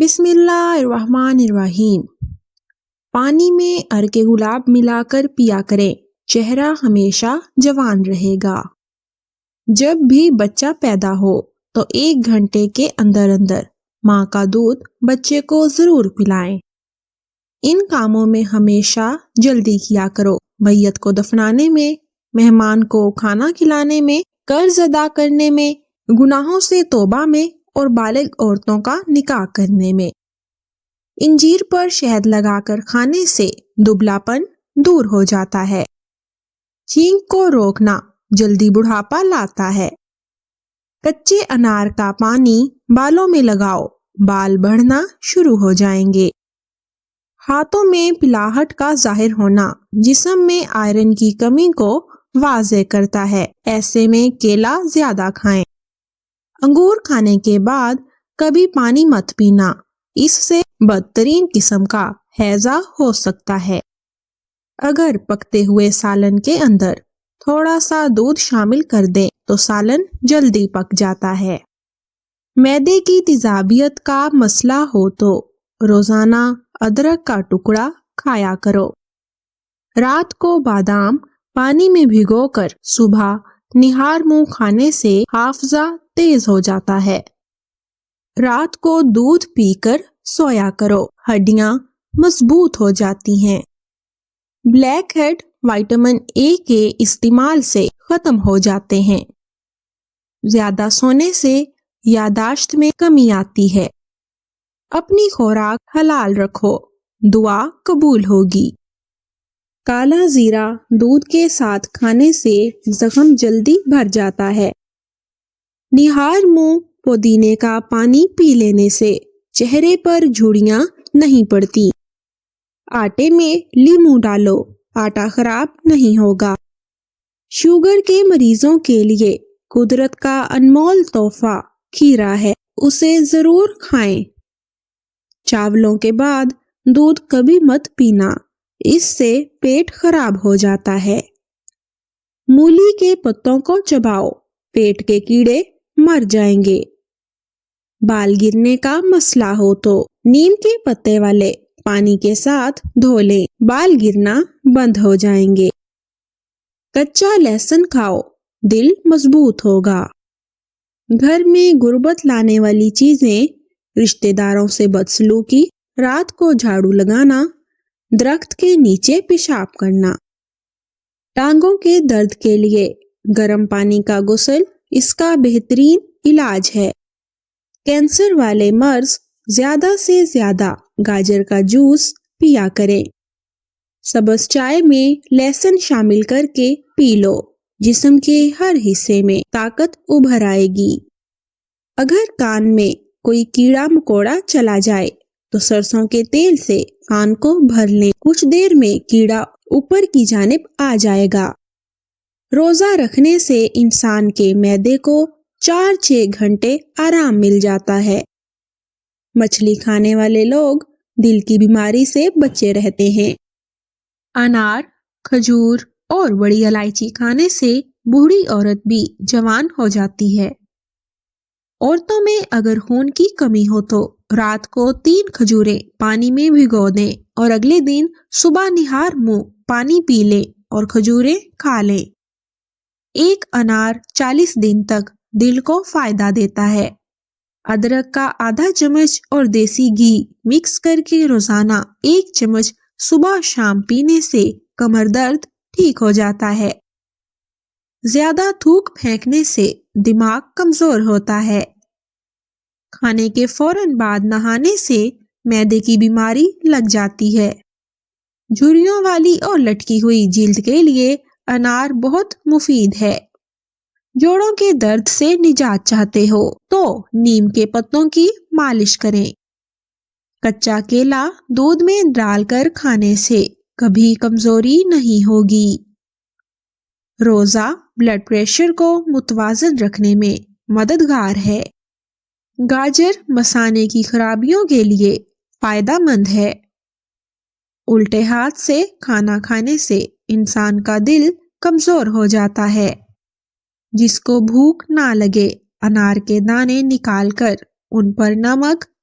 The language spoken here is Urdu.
بسم اللہ الرحمن الرحیم۔ پانی میں عرق گلاب ملا کر پیا کریں، چہرہ ہمیشہ جوان رہے گا۔ جب بھی بچہ پیدا ہو تو 1 گھنٹے کے اندر ماں کا دودھ بچے کو ضرور پلائیں۔ ان کاموں میں ہمیشہ جلدی کیا کرو، میت کو دفنانے میں، مہمان کو کھانا کھلانے میں، قرض ادا کرنے میں، گناہوں سے توبہ میں اور بالغ عورتوں کا نکاح کرنے میں۔ انجیر پر شہد لگا کر کھانے سے دبلا پن دور ہو جاتا ہے۔ چھینک کو روکنا جلدی بڑھاپا لاتا ہے۔ کچے انار کا پانی بالوں میں لگاؤ، بال بڑھنا شروع ہو جائیں گے۔ ہاتھوں میں پلاہٹ کا ظاہر ہونا جسم میں آئرن کی کمی کو واضح کرتا ہے، ایسے میں کیلا زیادہ کھائیں۔ انگور کھانے کے بعد کبھی پانی مت پینا، اس سے بدترین قسم کا ہیضہ ہو سکتا ہے۔ اگر پکتے ہوئے سالن کے اندر تھوڑا سا دودھ شامل کر دیں تو سالن جلدی پک جاتا ہے۔ معدے کی تیزابیت کا مسئلہ ہو تو روزانہ ادرک کا ٹکڑا کھایا کرو۔ رات کو بادام پانی میں بھگو کر صبح نہار منہ کھانے سے حافظہ تیز ہو جاتا ہے۔ رات کو دودھ پی کر سویا کرو، ہڈیاں مضبوط ہو جاتی ہیں۔ بلیک ہیڈ وٹامن اے کے استعمال سے ختم ہو جاتے ہیں۔ زیادہ سونے سے یادداشت میں کمی آتی ہے۔ اپنی خوراک حلال رکھو، دعا قبول ہوگی۔ کالا زیرہ دودھ کے ساتھ کھانے سے زخم جلدی بھر جاتا ہے۔ نہار منہ پودینے کا پانی پی لینے سے چہرے پر جھڑیاں نہیں پڑتی۔ آٹے میں لیموں ڈالو، آٹا خراب نہیں ہوگا۔ شوگر کے مریضوں کے لیے قدرت کا انمول تحفہ کھیرا ہے، اسے ضرور کھائیں۔ چاولوں کے بعد دودھ کبھی مت پینا، اس سے پیٹ خراب ہو جاتا ہے۔ مولی کے پتوں کو چباؤ، پیٹ کے کیڑے مر جائیں گے۔ بال گرنے کا مسئلہ ہو تو نیم کے پتے والے پانی کے ساتھ دھو لیں، بال گرنا بند ہو جائیں گے۔ کچا لہسن کھاؤ، دل مضبوط ہوگا۔ گھر میں غربت لانے والی چیزیں، رشتہ داروں سے بدسلوکی، رات کو جھاڑو لگانا، درخت کے نیچے پیشاب کرنا۔ ٹانگوں کے درد کے لیے گرم پانی کا غسل اس کا بہترین علاج ہے۔ کینسر والے مرض زیادہ سے زیادہ گاجر کا جوس پیا کریں۔ سبز چائے میں لہسن شامل کر کے پی لو، جسم کے ہر حصے میں طاقت ابھر آئے گی۔ اگر کان میں کوئی کیڑا مکوڑا چلا جائے تو سرسوں کے تیل سے کان کو بھر لیں، کچھ دیر میں کیڑا اوپر کی جانب آ جائے گا۔ روزہ رکھنے سے انسان کے معدے کو 4-6 گھنٹے آرام مل جاتا ہے۔ مچھلی کھانے والے لوگ دل کی بیماری سے بچے رہتے ہیں۔ انار، کھجور اور بڑی الائچی کھانے سے بوڑھی عورت بھی جوان ہو جاتی ہے۔ عورتوں میں اگر خون کی کمی ہو تو رات کو 3 کھجوریں پانی میں بھگو دیں اور اگلے دن صبح نہار منہ پانی پی لیں اور کھجوریں کھا لیں۔ 1 انار 40 دن تک دل کو فائدہ دیتا ہے۔ ادرک کا آدھا چمچ اور دیسی گھی مکس کر کے روزانہ 1 چمچ صبح شام پینے سے کمر درد ٹھیک ہو جاتا ہے۔ زیادہ تھوک پھینکنے سے دماغ کمزور ہوتا ہے۔ کھانے کے فوراً بعد نہانے سے معدے کی بیماری لگ جاتی ہے۔ جھریوں والی اور لٹکی ہوئی جلد کے لیے انار بہت مفید ہے۔ جوڑوں کے درد سے نجات چاہتے ہو تو نیم کے پتوں کی مالش کریں۔ کچا کیلا دودھ میں ڈال کر کھانے سے کبھی کمزوری نہیں ہوگی۔ روزہ بلڈ پریشر کو متوازن رکھنے میں مددگار ہے۔ گاجر مثانے کی خرابیوں کے لیے فائدہ مند ہے۔ الٹے ہاتھ سے کھانا کھانے سے انسان کا دل کمزور ہو جاتا ہے۔ جس کو بھوک نہ لگے، انار کے دانے نکال کر ان پر نمک